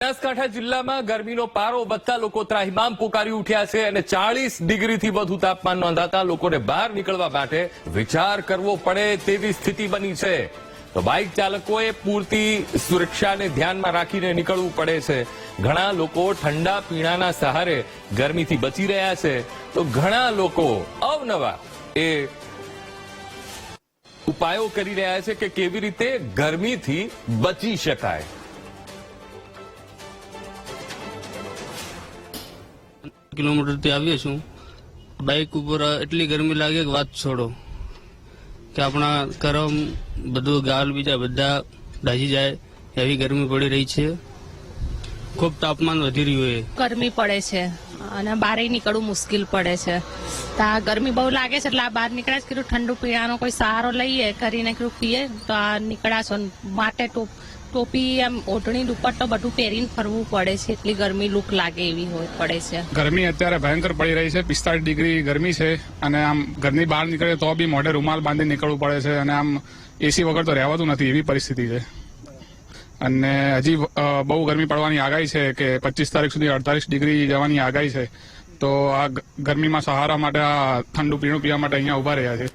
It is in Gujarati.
બનાસકાંઠા જિલ્લામાં ગરમીનો પારો વધતા લોકો ત્રાહિમામ પોકારી ઉઠ્યા છે અને 40 ડિગ્રીથી વધુ તાપમાન નોંધાતા લોકોને બહાર નીકળવા માટે વિચાર કરવો પડે તેવી સ્થિતિ બની છે. તો બાઇક ચાલકોએ પૂરતી સુરક્ષાને ધ્યાનમાં રાખીને નીકળવું પડે છે. ઘણા લોકો ઠંડા પીણાના સહારે ગરમીથી બચી રહ્યા છે, તો ઘણા લોકો અવનવા એ ઉપાયો કરી રહ્યા છે કે કેવી રીતે ગરમીથી બચી શકાય. કિલોમીટરથી આવીએ છું. બાઇક ઉપર એટલી ગરમી લાગે કે વાત છોડો, કે આપણા કરમ બધું ગાલ બીજા બધા દાઝી જાય એવી ગરમી પડી રહી છે. ખૂબ તાપમાન વધી રહ્યું છે. ગરમી પડે છે અને બહાર નીકળવું મુશ્કેલ પડે છે. ગરમી બહુ લાગે છે એટલે આ બહાર નીકળ્યા છે. ઠંડુ પીવાનો કોઈ સહારો લઈએ કરીને પીએ તો આ નીકળ્યા છો. માટે ટોપી એમ ઓઢણી દુપટ્ટો બધું પહેરીને ફરવું પડે છે. એટલી ગરમી લૂક લાગે એવી પડે છે. ગરમી અત્યારે ભયંકર પડી રહી છે. 45 ડિગ્રી ગરમી છે અને આમ ઘરની બહાર નીકળે તો બી મોઢે રૂમાલ બાંધી નીકળવું પડે છે અને આમ એસી વગર તો રહેવાતું નથી એવી પરિસ્થિતિ છે. અને હજી બહુ ગરમી પડવાની આગાહી છે કે 25 તારીખ સુધી 48 ડિગ્રી જવાની આગાહી છે. તો આ ગરમીમાં સહારા માટે આ ઠંડુ પીણું પીવા માટે અહીંયા ઉભા રહ્યા છે.